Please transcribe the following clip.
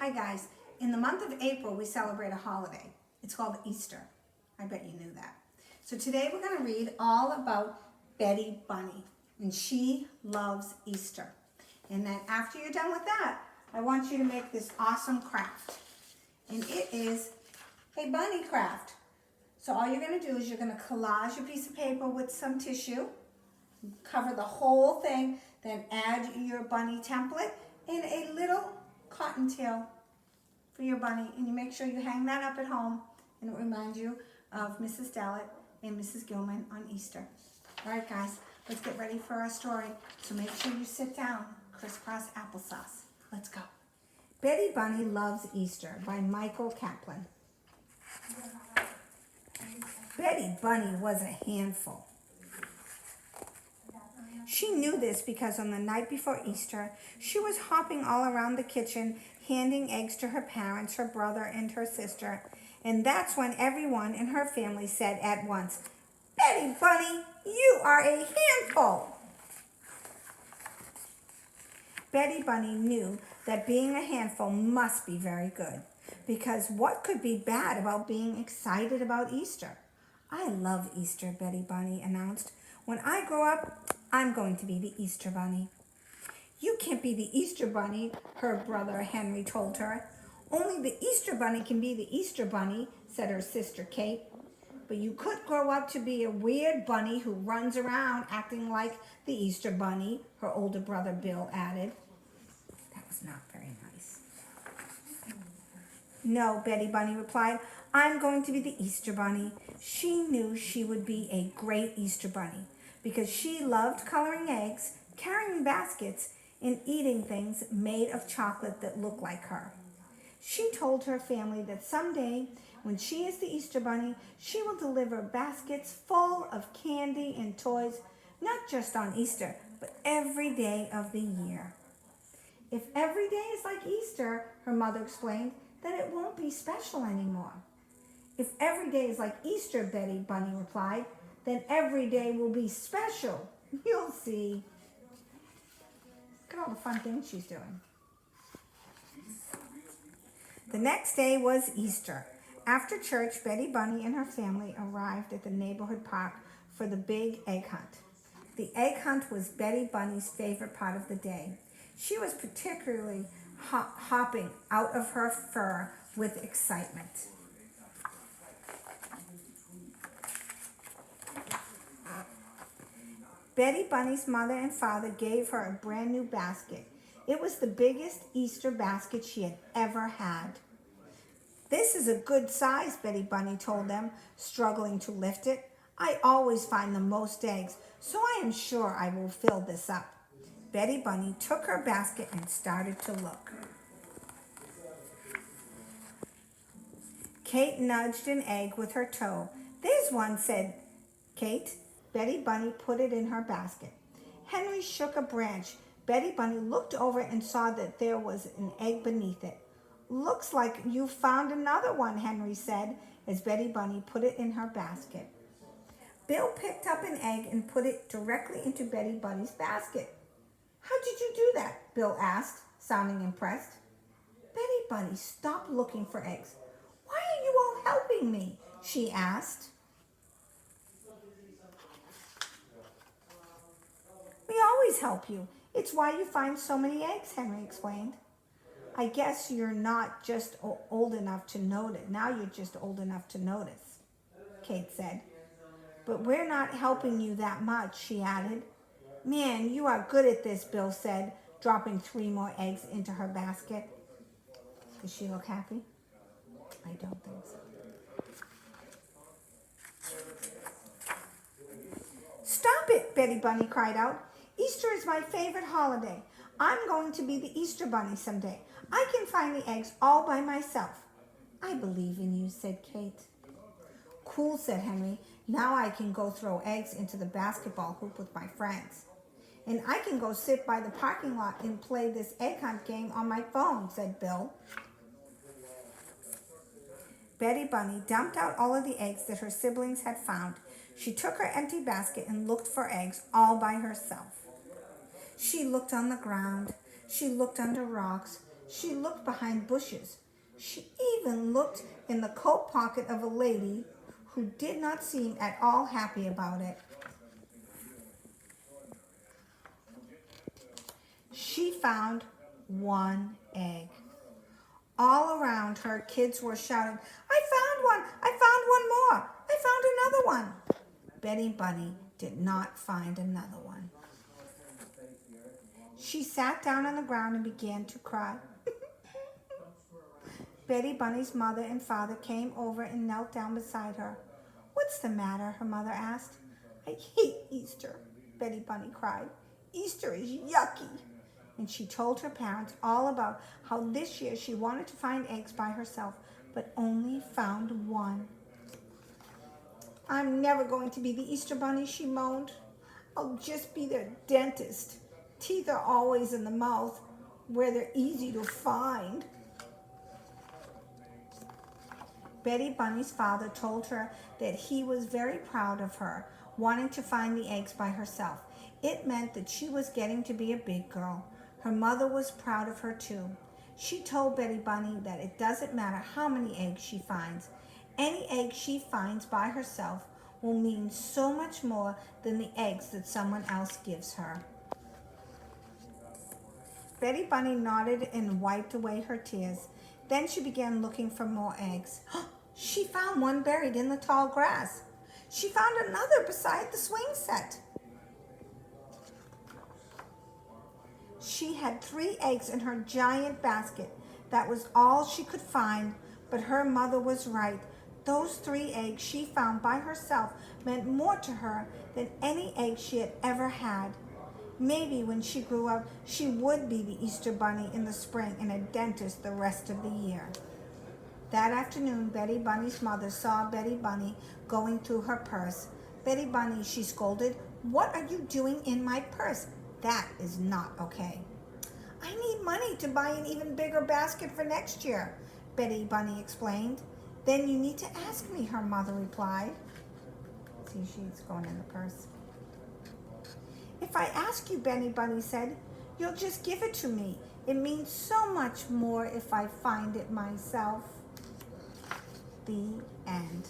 Hi guys, in the month of April we celebrate a holiday. It's called Easter. I bet you knew that. So today we're going to read all about Betty Bunny, and she loves Easter. And then after you're done with that, I want you to make this awesome craft. And it is a bunny craft. So all you're going to do is you're going to collage a piece of paper with some tissue, cover the whole thing, then add your bunny template and a little cotton tail for your bunny, and you make sure you hang that up at home, and it reminds you of Mrs. Dallett and Mrs. Gilman on Easter. All right, guys, let's get ready for our story. So make sure you sit down. Crisscross applesauce. Let's go. Betty Bunny Loves Easter by Michael Kaplan. Betty Bunny was a handful. She knew this because on the night before Easter, she was hopping all around the kitchen, handing eggs to her parents, her brother, and her sister. And that's when everyone in her family said at once, "Betty Bunny, you are a handful." Betty Bunny knew that being a handful must be very good, because what could be bad about being excited about Easter? "I love Easter," Betty Bunny announced. "When I grow up, I'm going to be the Easter Bunny." "You can't be the Easter Bunny," her brother Henry told her. "Only the Easter Bunny can be the Easter Bunny," said her sister Kate. "But you could grow up to be a weird bunny who runs around acting like the Easter Bunny," her older brother Bill added. That was not very nice. "No," Betty Bunny replied, "I'm going to be the Easter Bunny." She knew she would be a great Easter Bunny because she loved coloring eggs, carrying baskets, and eating things made of chocolate that looked like her. She told her family that someday, when she is the Easter Bunny, she will deliver baskets full of candy and toys, not just on Easter, but every day of the year. "If every day is like Easter," her mother explained, "then it won't be special anymore." "If every day is like Easter," Betty Bunny replied, "then every day will be special. You'll see." Look at all the fun things she's doing. The next day was Easter. After church, Betty Bunny and her family arrived at the neighborhood park for the big egg hunt. The egg hunt was Betty Bunny's favorite part of the day. She was particularly hopping out of her fur with excitement. Betty Bunny's mother and father gave her a brand new basket. It was the biggest Easter basket she had ever had. "This is a good size," Betty Bunny told them, struggling to lift it. "I always find the most eggs, so I am sure I will fill this up." Betty Bunny took her basket and started to look. Kate nudged an egg with her toe. "There's one," said Kate. Betty Bunny put it in her basket. Henry shook a branch. Betty Bunny looked over and saw that there was an egg beneath it. "Looks like you found another one," Henry said as Betty Bunny put it in her basket. Bill picked up an egg and put it directly into Betty Bunny's basket. "How did you do that?" Bill asked, sounding impressed. Betty Bunny stopped looking for eggs. "Why are you all helping me?" she asked. "We always help you. It's why you find so many eggs," Henry explained. "I guess you're not just old enough to notice. Now you're just old enough to notice," Kate said. "But we're not helping you that much," she added. "Man, you are good at this," Bill said, dropping 3 more eggs into her basket. Does she look happy? I don't think so. "Stop it," Betty Bunny cried out. "Easter is my favorite holiday. I'm going to be the Easter Bunny someday. I can find the eggs all by myself." "I believe in you," said Kate. "Cool," said Henry. "Now I can go throw eggs into the basketball hoop with my friends. And I can go sit by the parking lot and play this egg hunt game on my phone," said Bill. Betty Bunny dumped out all of the eggs that her siblings had found. She took her empty basket and looked for eggs all by herself. She looked on the ground. She looked under rocks. She looked behind bushes. She even looked in the coat pocket of a lady who did not seem at all happy about it. She found one egg. All around her, kids were shouting, "I found one! I found one more! I found another one!" Betty Bunny did not find another one. She sat down on the ground and began to cry. Betty Bunny's mother and father came over and knelt down beside her. "What's the matter?" her mother asked. "I hate Easter," Betty Bunny cried. "Easter is yucky." And she told her parents all about how this year she wanted to find eggs by herself, but only found one. "I'm never going to be the Easter Bunny," she moaned. "I'll just be their dentist. Teeth are always in the mouth, where they're easy to find." Betty Bunny's father told her that he was very proud of her, wanting to find the eggs by herself. It meant that she was getting to be a big girl. Her mother was proud of her too. She told Betty Bunny that it doesn't matter how many eggs she finds. Any egg she finds by herself will mean so much more than the eggs that someone else gives her. Betty Bunny nodded and wiped away her tears. Then she began looking for more eggs. She found one buried in the tall grass. She found another beside the swing set. She had 3 eggs in her giant basket. That was all she could find, but her mother was right. Those 3 eggs she found by herself meant more to her than any egg she had ever had. Maybe when she grew up, she would be the Easter Bunny in the spring and a dentist the rest of the year. That afternoon, Betty Bunny's mother saw Betty Bunny going through her purse. "Betty Bunny," she scolded, "what are you doing in my purse? That is not okay." "I need money to buy an even bigger basket for next year," Betty Bunny explained. "Then you need to ask me," her mother replied. See, she's going in the purse. "If I ask you," Betty Bunny said, "you'll just give it to me. It means so much more if I find it myself." The end.